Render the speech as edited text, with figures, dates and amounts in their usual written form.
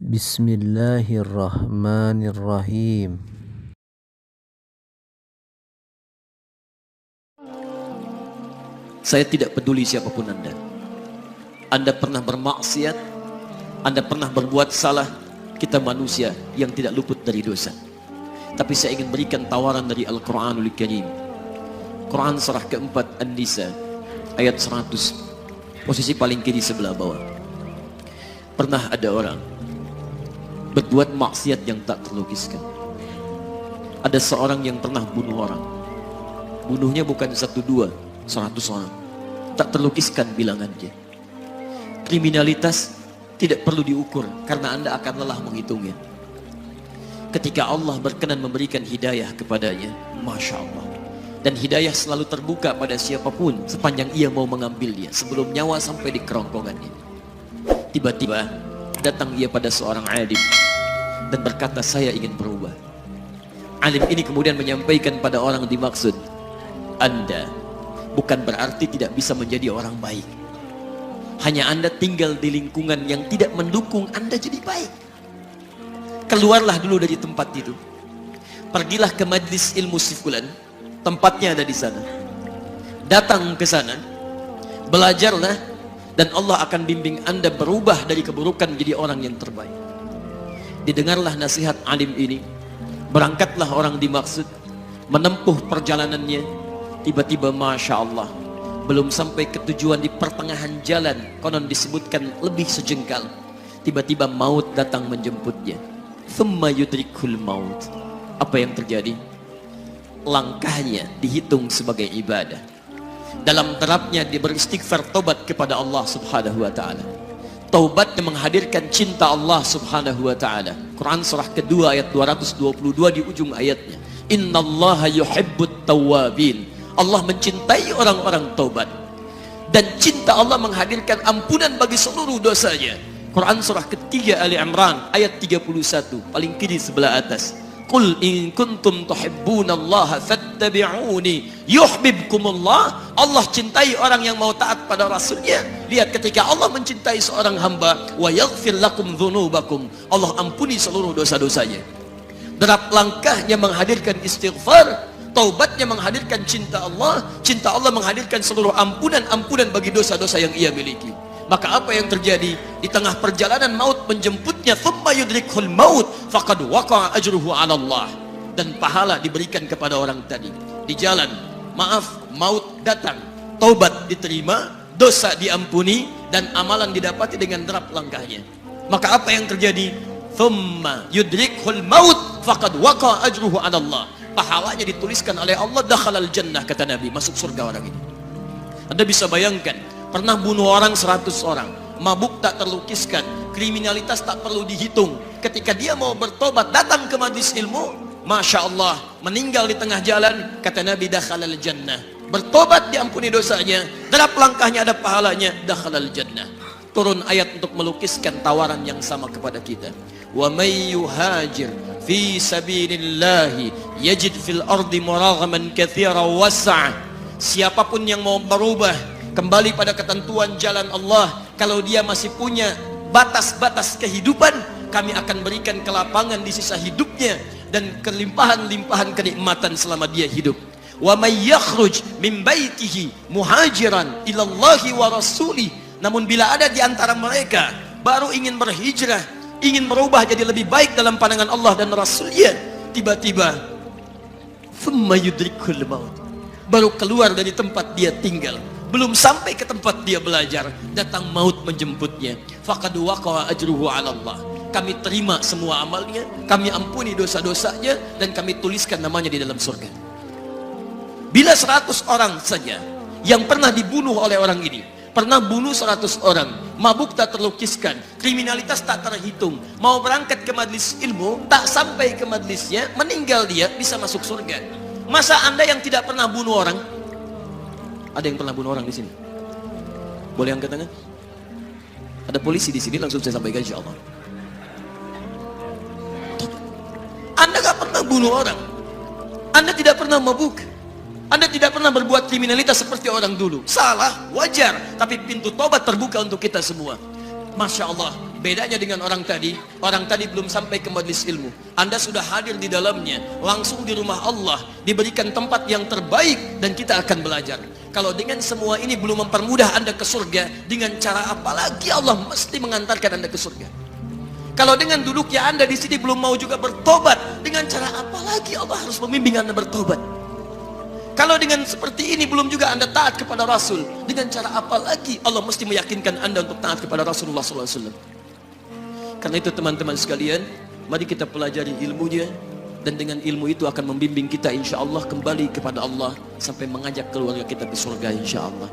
Bismillahirrahmanirrahim. Saya tidak peduli siapapun Anda. Anda pernah bermaksiat, Anda pernah berbuat salah. Kita manusia yang tidak luput dari dosa. Tapi saya ingin berikan tawaran dari Al-Quranul Karim. Quran surah keempat An-Nisa ayat 100, posisi paling kiri sebelah bawah. Pernah ada orang berbuat maksiat yang tak terlukiskan. Ada seorang yang pernah bunuh orang. Bunuhnya bukan 1, 2, 100 orang. Tak terlukiskan bilangannya. Kriminalitas tidak perlu diukur karena Anda akan lelah menghitungnya. Ketika Allah berkenan memberikan hidayah kepadanya, Masya Allah. Dan hidayah selalu terbuka pada siapapun sepanjang ia mau mengambilnya sebelum nyawa sampai di kerongkongannya. Tiba-tiba datang ia pada seorang alim dan berkata, saya ingin berubah. Alim ini kemudian menyampaikan pada orang dimaksud, Anda bukan berarti tidak bisa menjadi orang baik. Hanya Anda tinggal di lingkungan yang tidak mendukung Anda jadi baik. Keluarlah dulu dari tempat itu. Pergilah ke majlis ilmu sifulan, tempatnya ada di sana. Datang ke sana, belajarlah, dan Allah akan bimbing Anda berubah dari keburukan menjadi orang yang terbaik. Didengarlah nasihat alim ini. Berangkatlah orang dimaksud, menempuh perjalanannya. Tiba-tiba Masya Allah, belum sampai ke tujuan, di pertengahan jalan, konon disebutkan lebih sejengkal, tiba-tiba maut datang menjemputnya. Thumma yudrikul maut. Apa yang terjadi? Langkahnya dihitung sebagai ibadah. Dalam terapnya dia beristighfar, tobat kepada Allah subhanahu wa ta'ala. Taubat yang menghadirkan cinta Allah subhanahu wa ta'ala. Quran surah kedua ayat 222 di ujung ayatnya. Innallaha yuhibbut tawwabin. Allah mencintai orang-orang taubat. Dan cinta Allah menghadirkan ampunan bagi seluruh dosanya. Quran surah ketiga Ali Imran ayat 31, paling kiri sebelah atas. Qul in kuntum tuhibbunallaha fattabi'uni yuhibbukumullah. Allah cintai orang yang mau taat pada Rasulnya. Lihat, ketika Allah mencintai seorang hamba, wa yaghfir lakum dzunubakum, Allah ampuni seluruh dosa-dosanya. Derap langkahnya menghadirkan istighfar, taubatnya menghadirkan cinta Allah menghadirkan seluruh ampunan bagi dosa-dosa yang ia miliki. Maka apa yang terjadi? Di tengah perjalanan maut menjemputnya, thumma yudrikhul maut faqad waqa'a ajruhu 'ala Allah. Dan pahala diberikan kepada orang tadi. Di jalan, maaf, maut datang, taubat diterima, dosa diampuni, dan amalan didapati dengan derap langkahnya. Maka apa yang terjadi? Thumma yudrikhul maut faqad waqa'a ajruhu 'ala Allah. Pahalanya dituliskan oleh Allah, dakhalal jannah, kata Nabi, masuk surga orang ini. Anda bisa bayangkan, pernah bunuh orang 100 orang, mabuk tak terlukiskan, kriminalitas tak perlu dihitung. Ketika dia mau bertobat, datang ke majlis ilmu, Masya Allah, meninggal di tengah jalan, kata Nabi, dakhalal jannah. Bertobat diampuni dosanya, derap langkahnya ada pahalanya, dakhalal jannah. Turun ayat untuk melukiskan tawaran yang sama kepada kita. Wa may yuhajir fi sabilillahi yajid fil ardi muraghaman katsira was'a. Siapapun yang mau berubah kembali pada ketentuan jalan Allah, kalau dia masih punya batas-batas kehidupan, kami akan berikan kelapangan di sisa hidupnya dan kelimpahan-limpahan kenikmatan selama dia hidup. Wa may yakhruj min baitihi muhajiran ilallahi wa rasulih. Namun bila ada di antara mereka baru ingin berhijrah, ingin berubah jadi lebih baik dalam pandangan Allah dan Rasulnya, tiba-tiba thumma yudrikul maut, baru keluar dari tempat dia tinggal, belum sampai ke tempat dia belajar, datang maut menjemputnya, faqad waqa'a ajruhu 'ala Allah. Kami terima semua amalnya, kami ampuni dosa-dosanya, dan kami tuliskan namanya di dalam surga. Bila 100 orang saja yang pernah dibunuh oleh orang ini, pernah bunuh 100 orang, mabuk tak terlukiskan, kriminalitas tak terhitung, mau berangkat ke majlis ilmu, tak sampai ke majlisnya, meninggal dia, bisa masuk surga. Masa Anda yang tidak pernah bunuh orang? Ada yang pernah bunuh orang di sini? Boleh angkat tangan? Ada polisi di sini, langsung saya sampaikan insya Allah. Anda gak pernah bunuh orang, Anda tidak pernah mabuk, Anda tidak pernah berbuat kriminalitas seperti orang dulu. Salah, wajar, tapi pintu tobat terbuka untuk kita semua. Masya Allah, Bedanya dengan orang tadi belum sampai ke majelis ilmu. Anda sudah hadir di dalamnya, langsung di rumah Allah, diberikan tempat yang terbaik dan kita akan belajar. Kalau dengan semua ini belum mempermudah Anda ke surga, dengan cara apa lagi Allah mesti mengantarkan Anda ke surga? Kalau dengan duduknya Anda di sini belum mau juga bertobat, dengan cara apa lagi Allah harus membimbing Anda bertobat? Kalau dengan seperti ini belum juga Anda taat kepada Rasul, dengan cara apa lagi Allah mesti meyakinkan Anda untuk taat kepada Rasulullah SAW? Karena itu teman-teman sekalian, mari kita pelajari ilmunya, dan dengan ilmu itu akan membimbing kita insya Allah kembali kepada Allah sampai mengajak keluarga kita ke surga insya Allah.